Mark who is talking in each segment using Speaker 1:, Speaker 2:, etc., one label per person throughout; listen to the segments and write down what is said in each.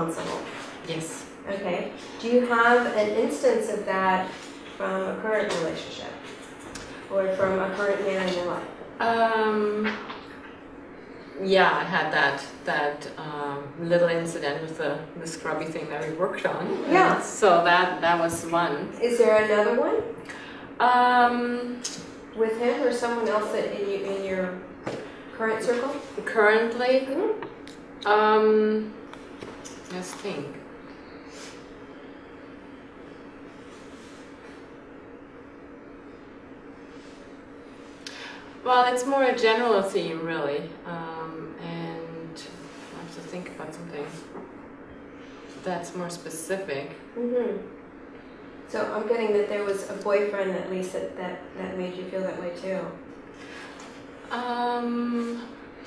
Speaker 1: irresponsible.
Speaker 2: Yes.
Speaker 1: Okay. Do you have an instance of that from a current relationship? Or from a current man in your life?
Speaker 2: Yeah, I had that little incident with the scrubby thing that we worked on.
Speaker 1: Yeah.
Speaker 2: And so that was one.
Speaker 1: Is there another one? With him or someone else that in your current circle?
Speaker 2: Currently,
Speaker 1: Mm-hmm.
Speaker 2: let's think. Well, it's more a general theme, really, and I have to think about something that's more specific.
Speaker 1: Mm-hmm. So I'm getting that there was a boyfriend at least that made you feel that way too.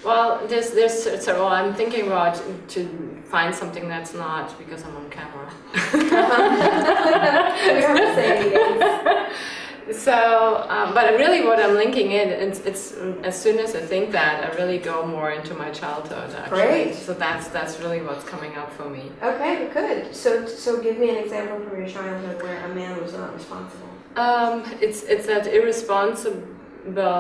Speaker 2: Well, there's several. I'm thinking about to find something that's not, because I'm on camera.
Speaker 1: We are saying yes.
Speaker 2: So, but really what I'm linking in, it's as soon as I think that, I really go more into my childhood, actually.
Speaker 1: Great.
Speaker 2: So that's really what's coming up for me.
Speaker 1: Okay, good. So give me an example from your childhood where a man was not responsible.
Speaker 2: It's that irresponsible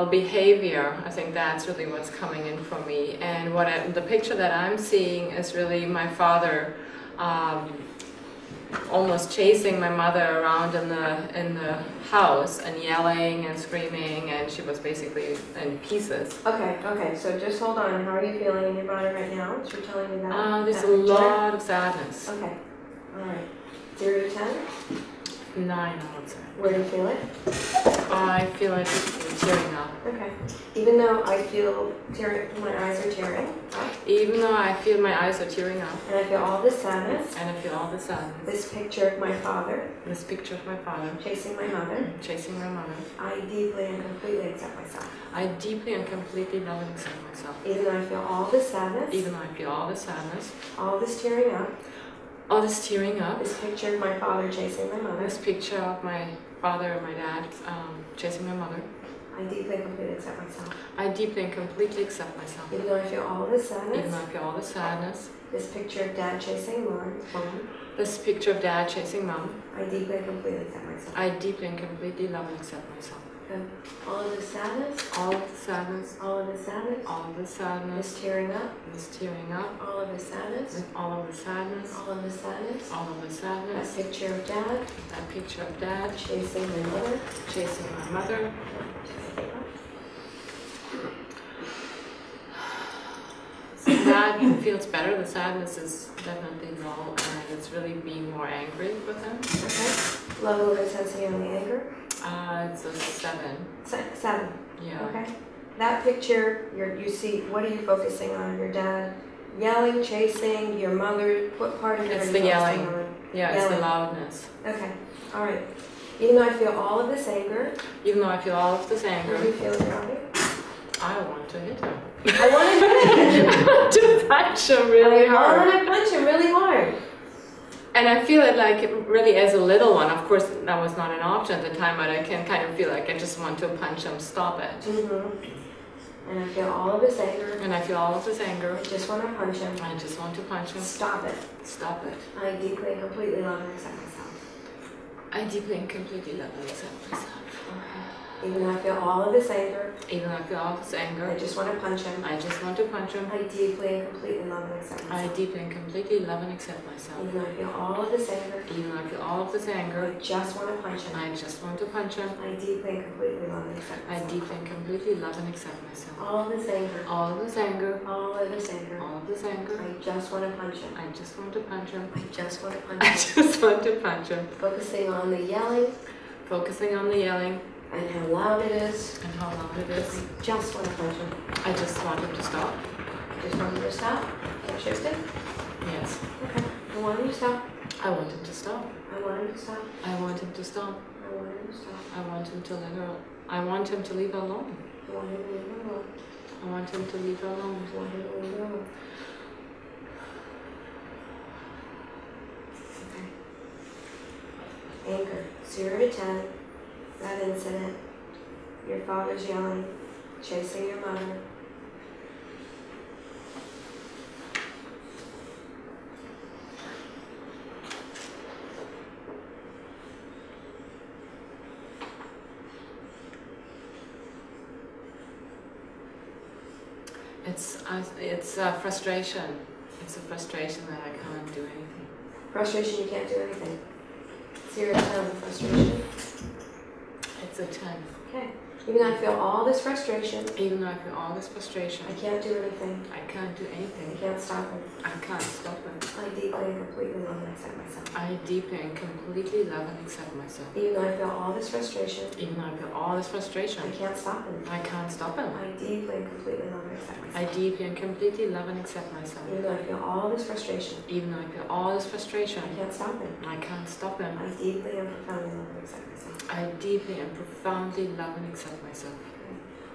Speaker 2: behavior. I think that's really what's coming in for me. And the picture that I'm seeing is really my father almost chasing my mother around in the house and yelling and screaming, and she was basically in pieces.
Speaker 1: Okay. So just hold on. How are you feeling in your body right now? So you're telling me that.
Speaker 2: There's a lot of sadness.
Speaker 1: Okay. All right. 0 to 10.
Speaker 2: 9, I would say.
Speaker 1: Where do you feel it?
Speaker 2: I feel like it's tearing up.
Speaker 1: Okay. Even though I feel my eyes are tearing.
Speaker 2: Even though I feel my eyes are tearing up.
Speaker 1: And I feel all this sadness.
Speaker 2: And I feel all the sadness.
Speaker 1: This picture of my father.
Speaker 2: This picture of my father.
Speaker 1: Chasing my mother.
Speaker 2: Chasing my mother.
Speaker 1: I deeply and completely accept myself.
Speaker 2: I deeply and completely love and accept myself.
Speaker 1: Even though I feel all this sadness.
Speaker 2: Even though I feel all the sadness.
Speaker 1: All this tearing up.
Speaker 2: All this tearing up.
Speaker 1: This picture of my father chasing my mother.
Speaker 2: This picture of my father and my dad chasing my mother.
Speaker 1: I deeply and completely accept myself.
Speaker 2: I deeply and completely accept myself.
Speaker 1: Even though I feel all this sadness.
Speaker 2: Even though I feel all the sadness.
Speaker 1: This picture of dad chasing mom.
Speaker 2: This picture of dad chasing mom.
Speaker 1: I deeply and completely accept myself.
Speaker 2: I deeply and completely love and accept myself.
Speaker 1: Good. All of the sadness.
Speaker 2: All of the sadness.
Speaker 1: All of the sadness.
Speaker 2: All of the sadness.
Speaker 1: This tearing up.
Speaker 2: This tearing up.
Speaker 1: All of the sadness.
Speaker 2: All of the sadness.
Speaker 1: All of the sadness.
Speaker 2: All of the sadness.
Speaker 1: That picture of dad.
Speaker 2: That picture of dad
Speaker 1: chasing my mother.
Speaker 2: Chasing my mother. So that feels better. The sadness is definitely low, and it's really being more angry with him.
Speaker 1: Okay. Level of intensity on the anger.
Speaker 2: It's a 7.
Speaker 1: 7.
Speaker 2: Yeah.
Speaker 1: Okay. That picture, you see. What are you focusing on? Your dad yelling, chasing, your mother. What part of it?
Speaker 2: It's
Speaker 1: are
Speaker 2: the
Speaker 1: you
Speaker 2: yelling.
Speaker 1: focusing on?
Speaker 2: Yeah,
Speaker 1: yelling.
Speaker 2: it's the loudness.
Speaker 1: Okay. All right. Even though I feel all of this anger.
Speaker 2: Even though I feel all of this anger.
Speaker 1: What do you feel in your body?
Speaker 2: I want to hit him.
Speaker 1: I want to hit him.
Speaker 2: I want to punch him really hard.
Speaker 1: I want to punch him really hard.
Speaker 2: And I feel it like really as a little one. Of course, that was not an option at the time, but I can kind of feel like I just want to punch him, stop it.
Speaker 1: Mm-hmm. And I feel all of this anger.
Speaker 2: And I feel all of this anger.
Speaker 1: I just want to punch him.
Speaker 2: I just want to punch him.
Speaker 1: Stop it.
Speaker 2: Stop it.
Speaker 1: I deeply and completely love and accept myself.
Speaker 2: I deeply and completely love and accept myself.
Speaker 1: Even though I feel all of this anger.
Speaker 2: Even though I feel all of this anger.
Speaker 1: I just want to punch him.
Speaker 2: I just want to punch him.
Speaker 1: I deeply and completely love and accept myself.
Speaker 2: I deeply and completely love and accept myself.
Speaker 1: Even though I feel all of this anger.
Speaker 2: Even though I feel all of this anger.
Speaker 1: I just want to punch him.
Speaker 2: I just want to punch him.
Speaker 1: I deeply and completely love and accept myself.
Speaker 2: I deeply and completely love and accept myself.
Speaker 1: All of this anger.
Speaker 2: All of this anger.
Speaker 1: All of this anger.
Speaker 2: All of this anger.
Speaker 1: I just want to punch him.
Speaker 2: I just want to punch him.
Speaker 1: I just want to punch him.
Speaker 2: I just want to punch him.
Speaker 1: Focusing on the yelling.
Speaker 2: Focusing on the yelling.
Speaker 1: And how loud it is.
Speaker 2: And how loud it is.
Speaker 1: I just want to punch him.
Speaker 2: I just want him to stop.
Speaker 1: Just want him to stop. Get shifted?
Speaker 2: Yes.
Speaker 1: Okay. I want him to stop.
Speaker 2: I want him to stop.
Speaker 1: I want him to stop.
Speaker 2: I want him to stop.
Speaker 1: I want him to stop.
Speaker 2: I want him to let her. I want him to leave her alone.
Speaker 1: I want him to leave her alone.
Speaker 2: I want him to leave her alone.
Speaker 1: I want him to leave her alone. Okay. Anger. 0 to 10. That incident. Your father's yelling, chasing your mother.
Speaker 2: It's frustration. It's a frustration that I can't do anything.
Speaker 1: Frustration, you can't do anything. 0 to 10 with frustration.
Speaker 2: It's a 10.
Speaker 1: Okay. Even though I feel all this frustration,
Speaker 2: Even though I feel all this frustration,
Speaker 1: I can't do anything.
Speaker 2: I can't do
Speaker 1: I
Speaker 2: anything.
Speaker 1: can't stop it.
Speaker 2: I can't stop it.
Speaker 1: I deeply and completely love and accept myself.
Speaker 2: I deeply and completely love and accept myself.
Speaker 1: Even though I feel all this frustration,
Speaker 2: Even though I feel all this frustration,
Speaker 1: I can't stop it.
Speaker 2: I can't stop it.
Speaker 1: I deeply and completely love and accept myself.
Speaker 2: I deeply and completely love and accept myself.
Speaker 1: Even though I feel all this frustration,
Speaker 2: Even though I feel all this frustration,
Speaker 1: I can't stop it.
Speaker 2: I can't stop it.
Speaker 1: I deeply and profoundly love and accept myself.
Speaker 2: I deeply and profoundly love and accept myself.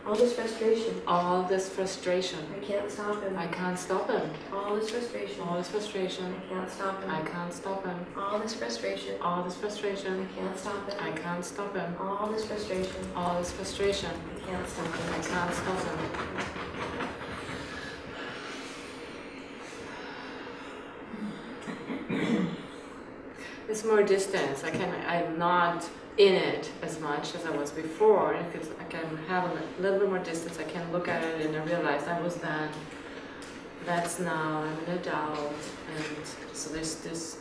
Speaker 1: All this frustration,
Speaker 2: All this frustration,
Speaker 1: I can't stop him.
Speaker 2: I can't stop it.
Speaker 1: All this frustration,
Speaker 2: All this frustration,
Speaker 1: I can't stop him.
Speaker 2: I can't stop it.
Speaker 1: All this frustration,
Speaker 2: All this frustration,
Speaker 1: I can't stop
Speaker 2: I
Speaker 1: him.
Speaker 2: can't stop it.
Speaker 1: All this frustration,
Speaker 2: All this frustration,
Speaker 1: I can't stop
Speaker 2: I
Speaker 1: him.
Speaker 2: can't stop it. There's more distance. I'm not in it as much as I was before. Because I can have a little bit more distance. I can look at it and I realize I was then. That's now. I'm an adult, and so there's this.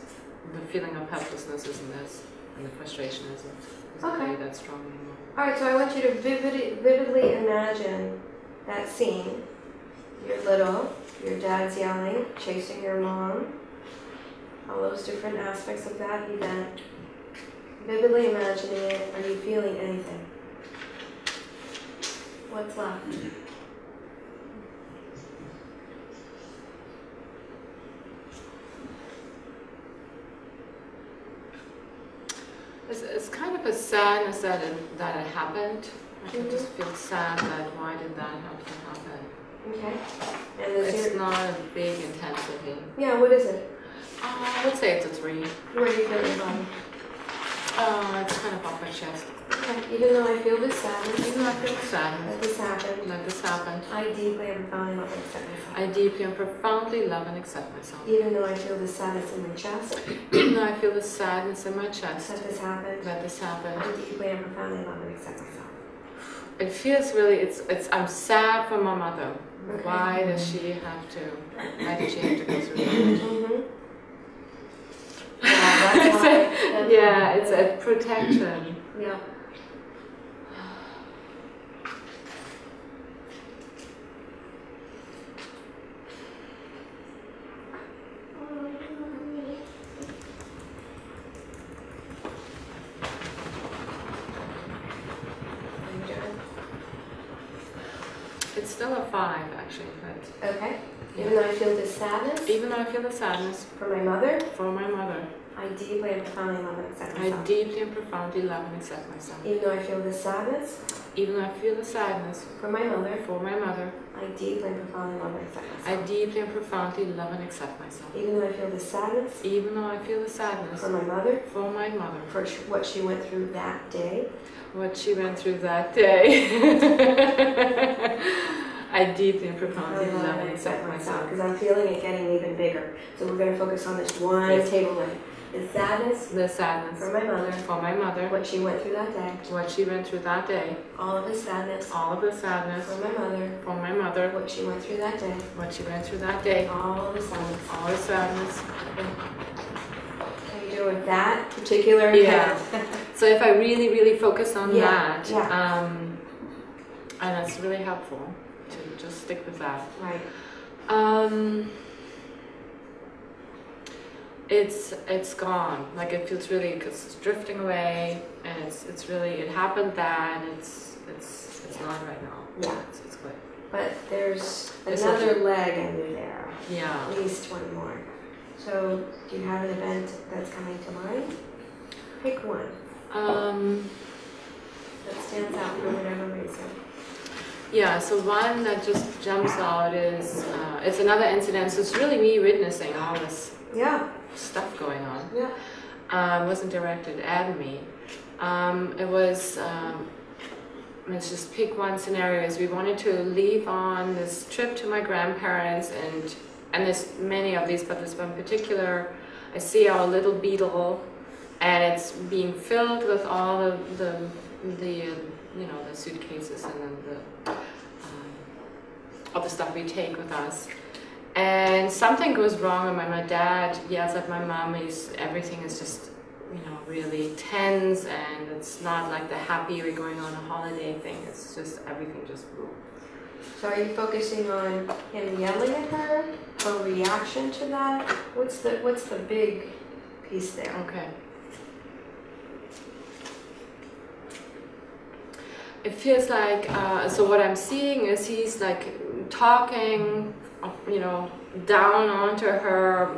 Speaker 2: The feeling of helplessness isn't this, and the frustration isn't really that strong anymore.
Speaker 1: Alright, so I want you to vividly imagine that scene. You're little, your dad's yelling, chasing your mom, all those different aspects of that event. Vividly imagining it, are you feeling anything? What's left?
Speaker 2: It's kind of a sadness that it happened. I can just feel sad that why did that have to happen?
Speaker 1: Okay. And
Speaker 2: It's not a big intensity.
Speaker 1: Yeah, what is it?
Speaker 2: I would say it's a 3.
Speaker 1: Where are you feeling body?
Speaker 2: It's kind of off my chest.
Speaker 1: Okay. Even though I feel this sadness,
Speaker 2: Even though I feel sadness
Speaker 1: that this happened,
Speaker 2: that this happened,
Speaker 1: I deeply and profoundly love and accept myself.
Speaker 2: I deeply and profoundly love and accept myself.
Speaker 1: Even though I feel the sadness in my chest,
Speaker 2: Even though I feel the sadness in my chest
Speaker 1: that this happened,
Speaker 2: that this happened,
Speaker 1: I deeply and profoundly love and accept myself.
Speaker 2: it feels really, I'm sad for my mother.
Speaker 1: Okay.
Speaker 2: Why did she have to go through that?
Speaker 1: Mm-hmm. Yeah, that's why.
Speaker 2: Yeah, it's a protection.
Speaker 1: Yeah.
Speaker 2: It's still a 5 actually, but
Speaker 1: Okay. Even though I feel this sadness
Speaker 2: even though I feel the sadness
Speaker 1: for my mother,
Speaker 2: for my mother,
Speaker 1: I deeply and profoundly love and accept
Speaker 2: I
Speaker 1: myself.
Speaker 2: deeply and profoundly love and accept myself.
Speaker 1: Even though I feel this sadness
Speaker 2: Even though I feel the sadness
Speaker 1: for my mother,
Speaker 2: for my mother,
Speaker 1: I deeply and profoundly love and accept myself.
Speaker 2: I deeply and profoundly love and accept myself.
Speaker 1: Even though I feel this sadness
Speaker 2: Even though I feel the sadness
Speaker 1: for my mother,
Speaker 2: for my mother,
Speaker 1: for what she went through that day,
Speaker 2: what she went through that day, I deeply and profoundly love and accept myself.
Speaker 1: because I'm feeling it getting even bigger. So we're going to focus on this one table leg. The sadness
Speaker 2: The sadness
Speaker 1: for my mother,
Speaker 2: for my mother,
Speaker 1: what she went through that day,
Speaker 2: what she went through that day,
Speaker 1: all of the sadness
Speaker 2: all of the sadness
Speaker 1: for my mother,
Speaker 2: for my mother,
Speaker 1: what she went through that day,
Speaker 2: what she went through that day,
Speaker 1: all of the sadness.
Speaker 2: all the sadness.
Speaker 1: How you doing with that particular
Speaker 2: Yeah.
Speaker 1: event?
Speaker 2: So if I really, really focus on
Speaker 1: Yeah,
Speaker 2: that,
Speaker 1: yeah.
Speaker 2: and that's really helpful to just stick with that.
Speaker 1: Right.
Speaker 2: It's gone. Like it feels really, because it's drifting away, and it's really, it happened then. It's not right now.
Speaker 1: Yeah.
Speaker 2: It's good.
Speaker 1: But there's
Speaker 2: It's
Speaker 1: another leg under there.
Speaker 2: Yeah.
Speaker 1: At least 20 more. So do you have an event that's coming to mind? Pick one that stands out for whatever reason.
Speaker 2: Yeah, so one that just jumps out is, it's another incident, so it's really me witnessing all this
Speaker 1: Yeah.
Speaker 2: stuff going on.
Speaker 1: Yeah.
Speaker 2: It wasn't directed at me. It was, let's just pick one scenario, is we wanted to leave on this trip to my grandparents, and there's many of these, but this one particular, I see our little beetle, and it's being filled with all of the you know, the suitcases and then of the stuff we take with us. And something goes wrong, and my dad yells at my mom. Everything is just, you know, really tense, and it's not like the happy we're going on a holiday thing. It's just everything just blew.
Speaker 1: So are you focusing on him yelling at her, or reaction to that? What's the big piece there?
Speaker 2: Okay. It feels like, so what I'm seeing is he's like talking, you know, down onto her,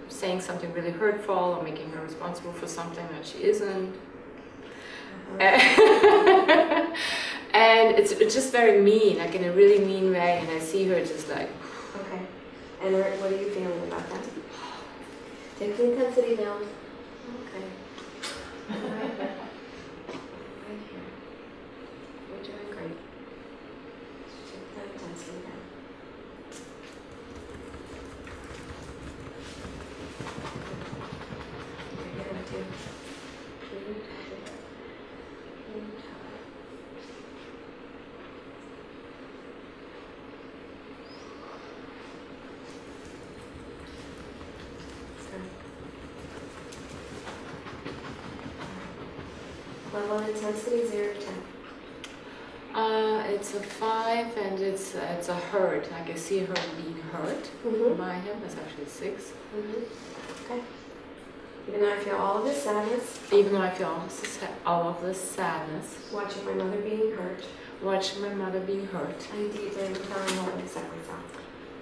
Speaker 2: saying something really hurtful or making her responsible for something that she isn't. And it's just very mean, like in a really mean way, and I see her just like...
Speaker 1: Okay. And what are you feeling about that? Take the intensity down. Okay. Right here. Right here. You're doing great. Take the intensity down. You're going to do level of intensity 0 to 10.
Speaker 2: It's a 5, and it's a hurt. Like I see her being hurt by him. It's actually 6.
Speaker 1: Okay. Even though I feel all of this sadness.
Speaker 2: Even though I feel all of this sadness.
Speaker 1: Watching my mother being hurt.
Speaker 2: Watching my mother being hurt.
Speaker 1: I deeply and profoundly love and accept myself.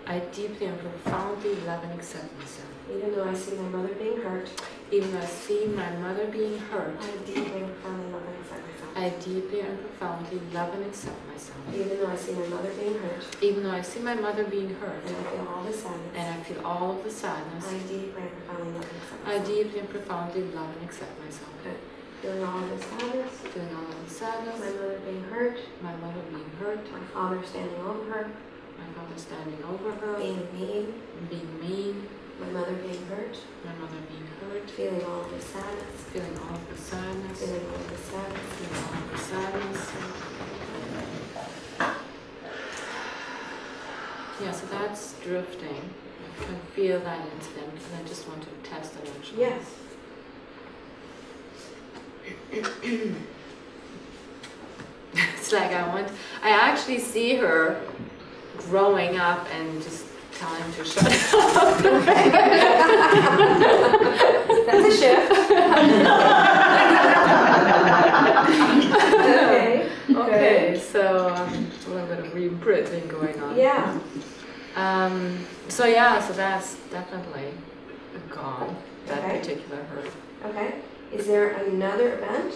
Speaker 2: I deeply and profoundly love and accept myself.
Speaker 1: Even though I see my mother being hurt.
Speaker 2: Even though I see my mother being hurt.
Speaker 1: I deeply and profoundly love and accept myself.
Speaker 2: I deeply and profoundly love and accept myself.
Speaker 1: Even though I see my mother being hurt.
Speaker 2: Even though I see my mother being hurt.
Speaker 1: And I feel all the sadness.
Speaker 2: And I feel all of the sadness.
Speaker 1: I deeply and profoundly love and accept myself.
Speaker 2: I deeply and profoundly love and accept myself.
Speaker 1: Good. Feeling all of the sadness.
Speaker 2: Feeling all of the sadness.
Speaker 1: My mother being hurt.
Speaker 2: My mother being hurt.
Speaker 1: My father standing over her.
Speaker 2: My father standing over her.
Speaker 1: Being mean.
Speaker 2: Being mean.
Speaker 1: My mother being hurt.
Speaker 2: My mother being hurt.
Speaker 1: Feeling all of the sadness.
Speaker 2: Feeling all of the sadness.
Speaker 1: Feeling all of the sadness.
Speaker 2: Feeling all of the sadness. Yeah, so that's drifting. I can feel that incident, and I just want to test it actually.
Speaker 1: Yes.
Speaker 2: It's like I actually see her growing up and just tell him to shut up.
Speaker 1: That's a shift. Okay.
Speaker 2: So a little bit of re-imprinting going on.
Speaker 1: Yeah.
Speaker 2: So that's definitely gone, that particular hurt.
Speaker 1: Okay. Is there another event?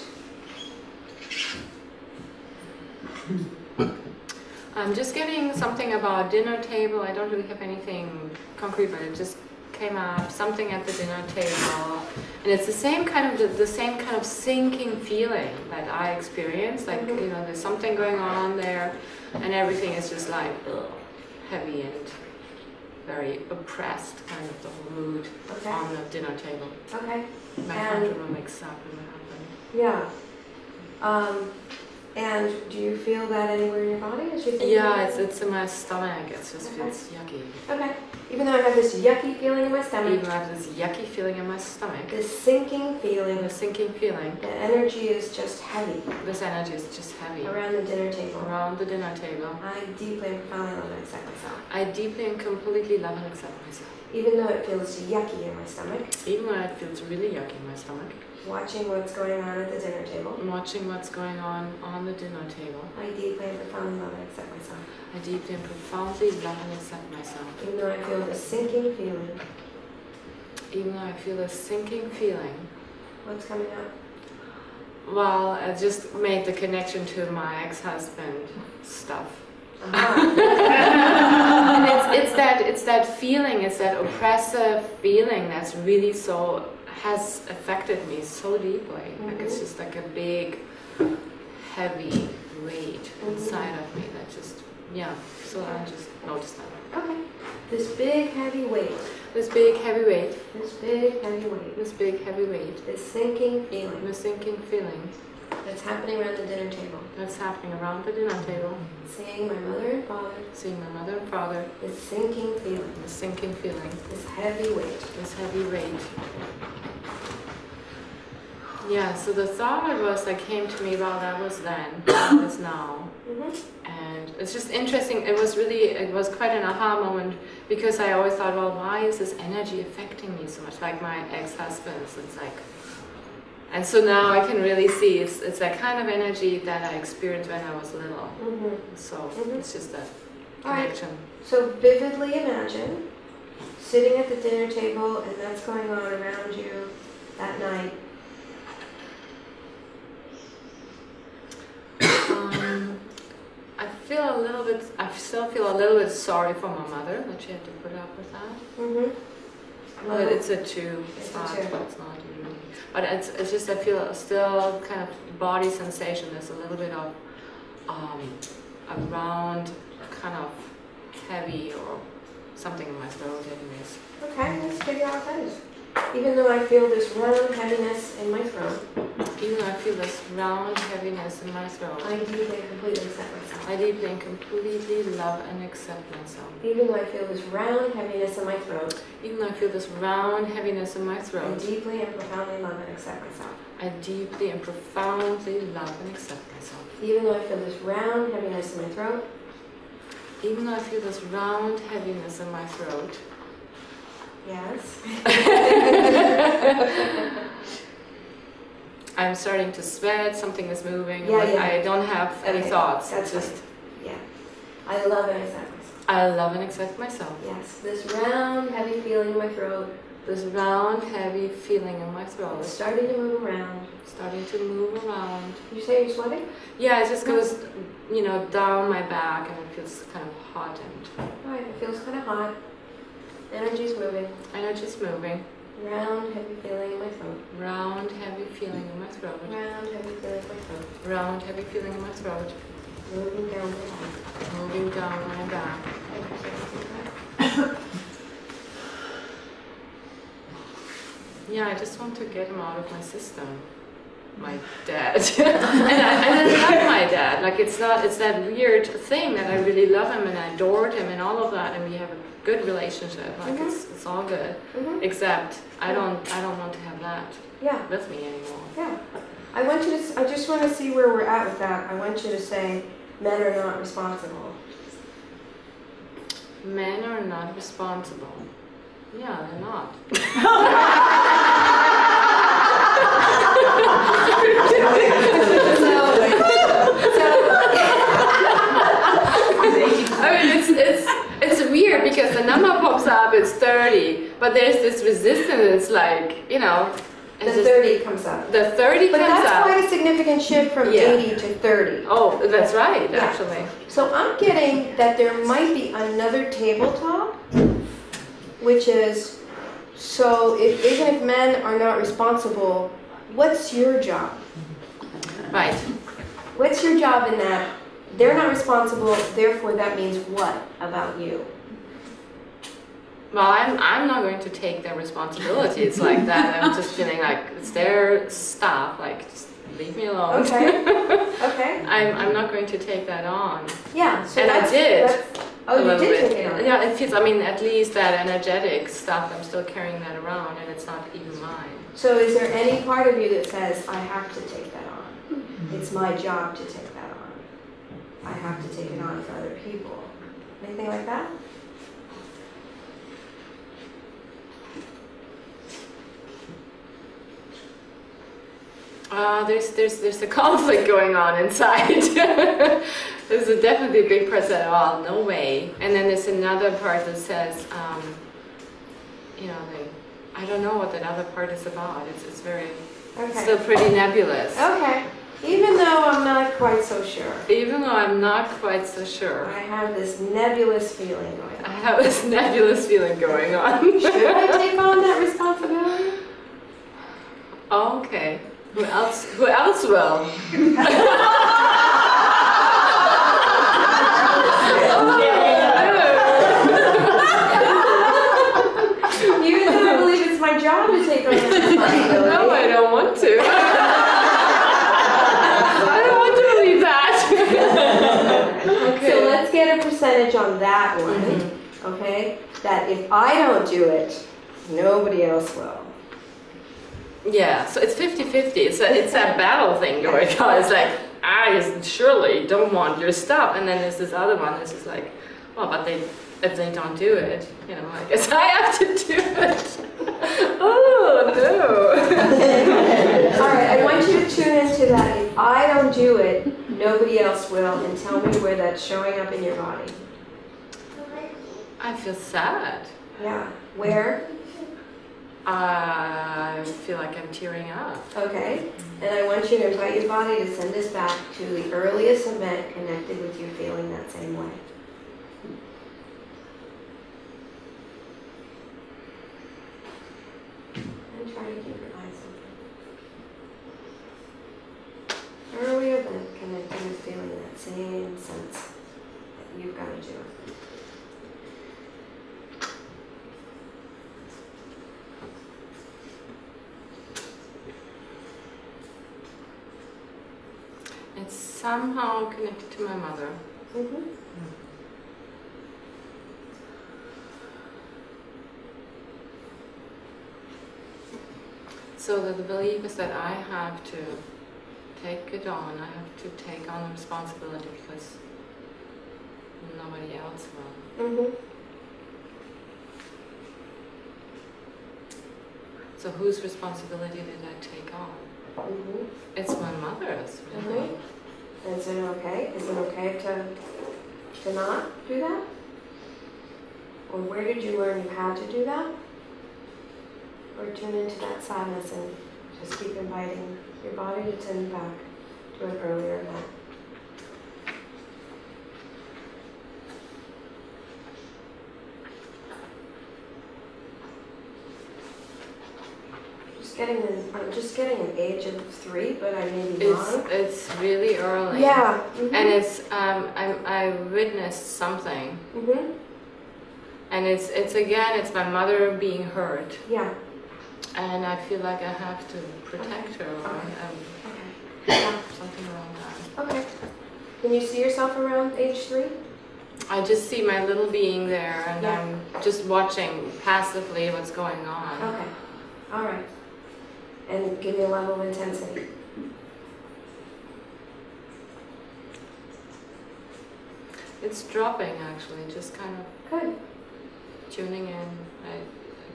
Speaker 2: I'm just getting something about dinner table. I don't really have anything concrete, but it just came up. Something at the dinner table, and it's the same kind of sinking feeling that I experienced. Like you know, there's something going on there, and everything is just like heavy and very oppressed, kind of the whole mood on the dinner table.
Speaker 1: Okay.
Speaker 2: I can't remember exactly what happened.
Speaker 1: Yeah. And do you feel that anywhere in your body as you think?
Speaker 2: Yeah, it's in my stomach. It just feels yucky.
Speaker 1: Okay. Even though I have this yucky feeling in my stomach.
Speaker 2: Even though I have this yucky feeling in my stomach.
Speaker 1: This sinking feeling.
Speaker 2: The sinking feeling.
Speaker 1: The energy is just heavy.
Speaker 2: This energy is just heavy.
Speaker 1: Around the dinner table.
Speaker 2: Around the dinner table.
Speaker 1: I deeply and profoundly love and accept myself.
Speaker 2: I deeply and completely love and accept myself.
Speaker 1: Even though it feels yucky in my stomach.
Speaker 2: Even though it feels really yucky in my stomach.
Speaker 1: Watching what's going on at the dinner table.
Speaker 2: Watching what's going on the dinner table.
Speaker 1: I deeply and profoundly love and accept myself.
Speaker 2: I deeply and profoundly love and accept myself.
Speaker 1: Even though I feel the sinking feeling.
Speaker 2: Even though I feel a sinking feeling.
Speaker 1: What's coming up?
Speaker 2: Well, I just made the connection to my ex-husband stuff.
Speaker 1: Uh-huh.
Speaker 2: And it's that feeling, it's that oppressive feeling that's really has affected me so deeply. Like it's just like a big, heavy weight inside of me that just, so I just noticed that.
Speaker 1: Okay. This big heavy weight.
Speaker 2: This big heavy weight.
Speaker 1: This big heavy weight.
Speaker 2: This big heavy weight.
Speaker 1: This sinking feeling.
Speaker 2: This sinking feeling.
Speaker 1: That's happening around the dinner table.
Speaker 2: That's happening around the dinner table.
Speaker 1: Seeing my mother and father.
Speaker 2: Seeing my mother and father.
Speaker 1: This sinking feeling.
Speaker 2: The sinking feeling.
Speaker 1: This heavy weight.
Speaker 2: This heavy weight. Yeah, so the thought that came to me while that was then, that is now. And it's just interesting. It was quite an aha moment, because I always thought, well, why is this energy affecting me so much? Like my ex-husband's, it's like, and so now I can really see it's that kind of energy that I experienced when I was little. So it's just that connection.
Speaker 1: All right. So vividly imagine sitting at the dinner table, and that's going on around you that night. I still feel a little bit sorry for my mother that she had to put up with that. But it's a two. It's not really. But it's just I feel still kind of body sensation. There's a little bit of around, kind of heavy or something in my throat, anyways. Okay, let's figure out what that is. Even though I feel this round heaviness in my throat.
Speaker 2: Even though I feel this round heaviness in my throat.
Speaker 1: I deeply and completely accept myself.
Speaker 2: I deeply and completely love and accept myself.
Speaker 1: Even though I feel this round heaviness in my throat.
Speaker 2: Even though I feel this round heaviness in my throat.
Speaker 1: I deeply and profoundly love and accept myself.
Speaker 2: I deeply and profoundly love and accept myself.
Speaker 1: Even though I feel this round heaviness in my throat.
Speaker 2: Even though I feel this round heaviness in my throat.
Speaker 1: Yes.
Speaker 2: I'm starting to sweat, something is moving,
Speaker 1: yeah.
Speaker 2: I don't have any thoughts.
Speaker 1: That's just, yeah. I love and accept myself.
Speaker 2: I love and accept myself.
Speaker 1: Yes, this round, heavy feeling in my throat.
Speaker 2: This round, heavy feeling in my throat.
Speaker 1: It's starting to move around.
Speaker 2: Starting to move around.
Speaker 1: Did you say you're sweating?
Speaker 2: Yeah, it just goes, down my back, and it feels kind of hot.
Speaker 1: Right, it feels kind of hot. Energy's moving.
Speaker 2: Energy's moving.
Speaker 1: Round, heavy feeling in my throat.
Speaker 2: Round, heavy feeling in my throat.
Speaker 1: Round, heavy feeling in my throat.
Speaker 2: Round, heavy feeling in my throat.
Speaker 1: Moving down my back.
Speaker 2: Moving down my back. Yeah, I just want to get him out of my system. My dad. and I love my dad. Like it's that weird thing that I really love him and I adored him and all of that, and we have a good relationship. Like it's all good. Except I don't want to have that with me anymore.
Speaker 1: Yeah. I just want to see where we're at with that. I want you to say men are not responsible.
Speaker 2: Men are not responsible. Yeah, they're not. I mean, it's weird because the number pops up, it's 30, but there's this resistance. It's like,
Speaker 1: the 30 comes up.
Speaker 2: The 30
Speaker 1: but
Speaker 2: comes up.
Speaker 1: But that's quite a significant shift from 80 to 30.
Speaker 2: Oh, that's right, actually.
Speaker 1: So I'm getting that there might be another tabletop, which is, so even if men are not responsible, what's your job?
Speaker 2: Right.
Speaker 1: What's your job in that? They're not responsible, therefore that means what about you?
Speaker 2: Well, I'm not going to take their responsibility. It's like that. I'm just feeling like it's their stuff. Like, just leave me alone.
Speaker 1: Okay. Okay.
Speaker 2: I'm not going to take that on.
Speaker 1: Yeah. So
Speaker 2: and I did.
Speaker 1: You did take it on.
Speaker 2: Yeah, it feels. I mean, at least that energetic stuff. I'm still carrying that around, and it's not even mine. So,
Speaker 1: is there any part of you that says, "I have to take that on. It's my job to take that on. I have to take it on for other people"? Anything like that?
Speaker 2: There's a conflict going on inside. There's definitely a big part that, well, no way. And then there's another part that says, I don't know what that other part is about. It's very, it's still pretty nebulous.
Speaker 1: Okay. Even though I'm not quite so sure.
Speaker 2: Even though I'm not quite so sure.
Speaker 1: I have this nebulous feeling going on.
Speaker 2: I have this nebulous feeling going on.
Speaker 1: Should I take on that responsibility?
Speaker 2: Okay. Who else will?
Speaker 1: Even though I believe it's my job to take on that responsibility.
Speaker 2: No, I don't want to.
Speaker 1: on that one, okay? That if I don't do it, nobody else will.
Speaker 2: Yeah, so it's 50-50. It's a battle thing going on. It's like, I surely don't want your stuff. And then there's this other one that's just like, well, but if they don't do it, you know, I guess I have to do it. Oh, no.
Speaker 1: All right, I want you to tune into that. If I don't do it, nobody else will. And tell me where that's showing up in your body.
Speaker 2: I feel sad.
Speaker 1: Yeah. Where?
Speaker 2: I feel like I'm tearing up.
Speaker 1: Okay. And I want you to invite your body to send us back to the earliest event connected with you feeling that same way. And try to keep your eyes open. Early event connected with feeling that same sense that you've got to do it.
Speaker 2: It's somehow connected to my mother.
Speaker 1: Mm-hmm.
Speaker 2: So the belief is that I have to take it on. I have to take on the responsibility because nobody else will.
Speaker 1: Mm-hmm.
Speaker 2: So whose responsibility did I take on?
Speaker 1: Mm-hmm.
Speaker 2: It's my mother's, really.
Speaker 1: Mm-hmm. Is it okay? Is it okay to not do that? Or where did you learn you had to do that? Or tune into that sadness and just keep inviting your body to tune back to an earlier event. I'm just getting an age of 3, but I may be wrong.
Speaker 2: It's really early.
Speaker 1: Yeah. Mm-hmm.
Speaker 2: And it's I witnessed something.
Speaker 1: Mm-hmm.
Speaker 2: And it's my mother being hurt.
Speaker 1: Yeah.
Speaker 2: And I feel like I have to protect her or something around that.
Speaker 1: Okay. Can you see yourself around age 3?
Speaker 2: I just see my little being there and I'm just watching passively what's going on.
Speaker 1: Okay. All right. And give me a level of intensity.
Speaker 2: It's dropping actually, just kind of
Speaker 1: Good.
Speaker 2: tuning in. I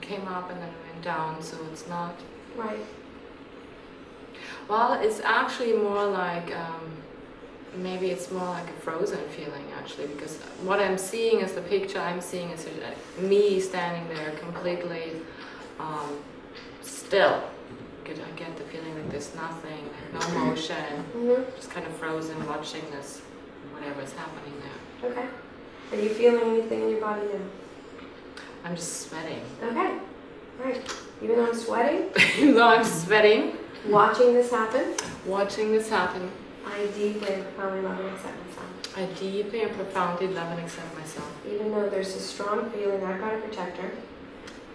Speaker 2: came up and then went down, so it's not...
Speaker 1: Right.
Speaker 2: Well, it's actually more like, maybe it's more like a frozen feeling actually, because what I'm seeing is the picture I'm seeing is me standing there completely still. I get the feeling like there's nothing, no motion, just kind of frozen watching this, whatever's happening there.
Speaker 1: Okay. Are you feeling anything in your body now?
Speaker 2: I'm just sweating.
Speaker 1: Okay. Right. Even though I'm sweating?
Speaker 2: Even though I'm sweating.
Speaker 1: Watching this happen?
Speaker 2: Watching this happen.
Speaker 1: I deeply and profoundly love and accept myself.
Speaker 2: I deeply and profoundly love and accept myself.
Speaker 1: Even though there's a strong feeling I've got to protect her.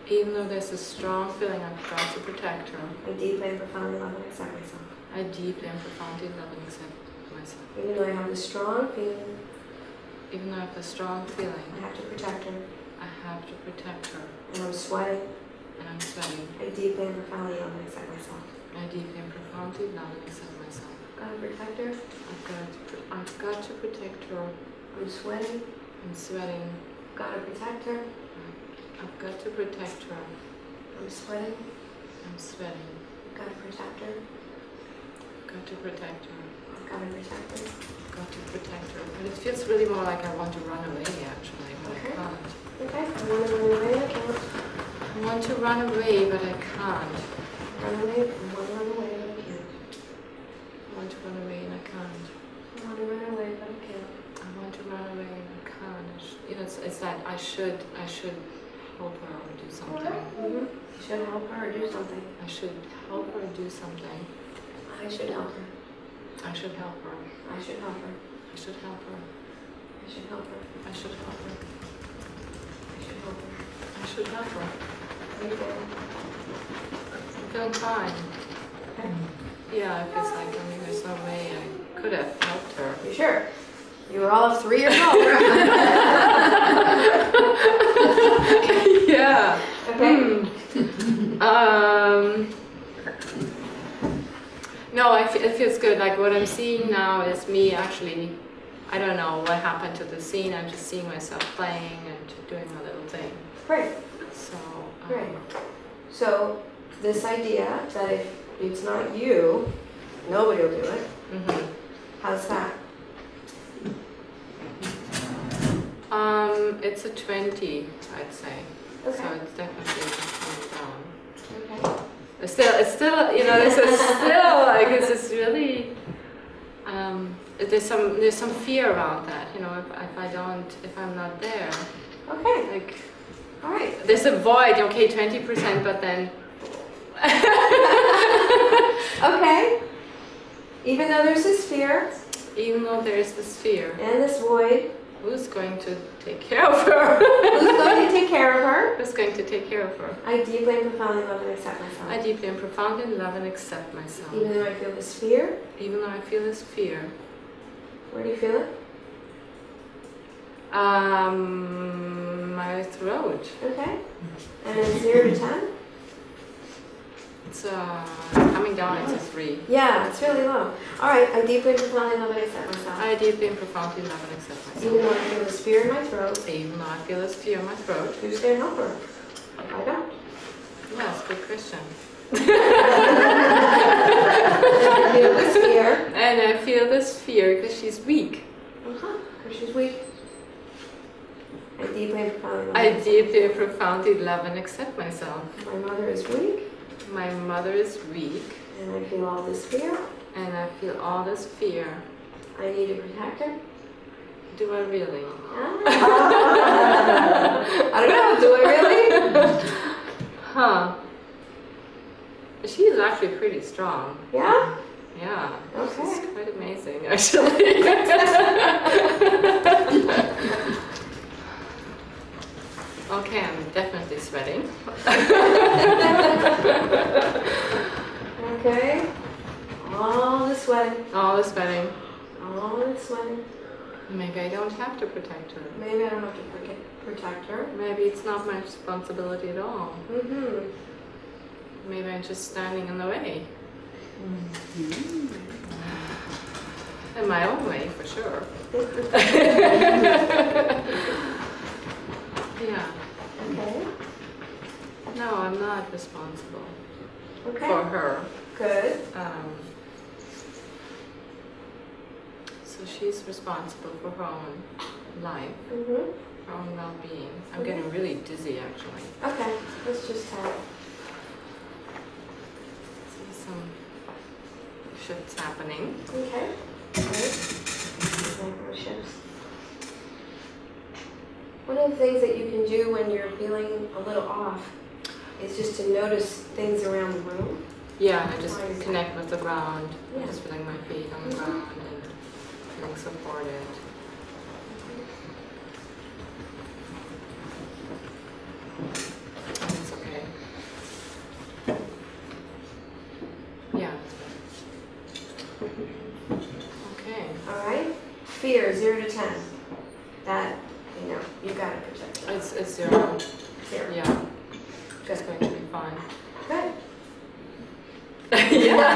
Speaker 2: Even though there's a strong feeling I've got to protect her.
Speaker 1: I deeply and profoundly love and accept myself.
Speaker 2: I deeply and profoundly love and accept myself.
Speaker 1: Even though I have the strong feeling.
Speaker 2: Even though I have the strong feeling.
Speaker 1: I have to protect her.
Speaker 2: I have to protect her.
Speaker 1: And I'm sweating.
Speaker 2: And I'm sweating.
Speaker 1: I deeply and profoundly love and accept myself.
Speaker 2: I deeply and profoundly love and accept myself.
Speaker 1: Gotta protect her.
Speaker 2: I've got to protect her.
Speaker 1: I'm sweating.
Speaker 2: I'm sweating.
Speaker 1: Gotta protect her.
Speaker 2: I've got to protect her.
Speaker 1: I'm sweating.
Speaker 2: I'm sweating.
Speaker 1: Gotta protect her.
Speaker 2: Got to protect her.
Speaker 1: Gotta protect her.
Speaker 2: Got to protect her. But it feels really more like I want to run away actually, but
Speaker 1: Okay.
Speaker 2: I can't.
Speaker 1: Okay, I want to run away, I can't.
Speaker 2: I want to run away, but I can't.
Speaker 1: Run away, I want to run away, but I can't.
Speaker 2: I want to run away and I can't.
Speaker 1: I want to run away, but I can't.
Speaker 2: I want to run away and I can't. You know, it's that I should help her or do something.
Speaker 1: You should help her or do something.
Speaker 2: I should help her do something.
Speaker 1: I should help her.
Speaker 2: I should help her.
Speaker 1: I should help her.
Speaker 2: I should help her.
Speaker 1: I should help her.
Speaker 2: I should help her.
Speaker 1: I should help her.
Speaker 2: I should help her.
Speaker 1: How you feeling?
Speaker 2: I'm feeling fine.
Speaker 1: Okay.
Speaker 2: Yeah, it feels like, I mean, there's no way I could have helped her.
Speaker 1: You sure? You were all 3 years old.
Speaker 2: Yeah.
Speaker 1: Okay.
Speaker 2: No, it feels good. Like what I'm seeing now is me actually, I don't know what happened to the scene. I'm just seeing myself playing and doing my little thing.
Speaker 1: Great.
Speaker 2: So,
Speaker 1: Great. So this idea that if it's not you, nobody will do it.
Speaker 2: Mm-hmm.
Speaker 1: How's that?
Speaker 2: It's a 20, I'd say.
Speaker 1: Okay.
Speaker 2: So it's definitely coming down.
Speaker 1: Okay.
Speaker 2: It's still, you know, this is still like this is really. There's some fear around that, you know. If I'm not there.
Speaker 1: Okay.
Speaker 2: Like.
Speaker 1: All right.
Speaker 2: There's a void. Okay, 20%, but then.
Speaker 1: Okay. Even though there's this fear.
Speaker 2: Even though there's this fear.
Speaker 1: And this void.
Speaker 2: Who's going to take care of her?
Speaker 1: Who's going to take care of her?
Speaker 2: Who's going to take care of her?
Speaker 1: I deeply and profoundly love and accept myself.
Speaker 2: I deeply and profoundly love and accept myself.
Speaker 1: Even though I feel this fear.
Speaker 2: Even though I feel this fear.
Speaker 1: Where do you feel it?
Speaker 2: My throat.
Speaker 1: Okay. And it's 0 to 10?
Speaker 2: It's coming down. It's a 3.
Speaker 1: Yeah, it's really low. All right. I deeply and profoundly love and accept myself.
Speaker 2: I deeply and profoundly love and accept myself.
Speaker 1: Even though I feel this fear in my throat.
Speaker 2: Even though I feel this fear in my throat.
Speaker 1: Who's going to help her? I don't.
Speaker 2: Yes, good question.
Speaker 1: I feel this fear.
Speaker 2: And I feel this fear because she's weak.
Speaker 1: Because she's weak. I deeply and profoundly love
Speaker 2: I
Speaker 1: myself.
Speaker 2: deeply and profoundly love and accept myself.
Speaker 1: My mother is weak.
Speaker 2: My mother is weak.
Speaker 1: And I feel all this fear.
Speaker 2: And I feel all this fear.
Speaker 1: I need to protect her.
Speaker 2: Do I really?
Speaker 1: I don't know. Do I really?
Speaker 2: Huh. She's actually pretty strong.
Speaker 1: Yeah?
Speaker 2: Yeah.
Speaker 1: Okay.
Speaker 2: She's quite amazing, actually. Okay, I'm definitely sweating.
Speaker 1: Okay. All the sweating.
Speaker 2: All the sweating.
Speaker 1: All the sweating.
Speaker 2: Maybe I don't have to protect her.
Speaker 1: Maybe I don't have to protect her.
Speaker 2: Maybe it's not my responsibility at all.
Speaker 1: Mm-hmm.
Speaker 2: Maybe I'm just standing in the way. In my own way, for sure. Yeah.
Speaker 1: Okay.
Speaker 2: No, I'm not responsible
Speaker 1: Okay.
Speaker 2: for her.
Speaker 1: Good.
Speaker 2: So she's responsible for her own life,
Speaker 1: Mm-hmm.
Speaker 2: her own well-being. I'm getting really dizzy, actually.
Speaker 1: Okay. Let's just have.
Speaker 2: See some shifts happening.
Speaker 1: Okay. Good. Micro shifts. One of the things that you can do when you're feeling a little off is just to notice things around the room.
Speaker 2: Yeah, I just connect with the ground.
Speaker 1: Yeah.
Speaker 2: I'm just feeling my feet on the ground and feeling supported. It's okay. Yeah. Okay.
Speaker 1: All right. Fear 0 to 10. That you gotta protect her.
Speaker 2: It's 0.
Speaker 1: 0.
Speaker 2: Yeah. Just going to be fine.
Speaker 1: Good.
Speaker 2: Yeah.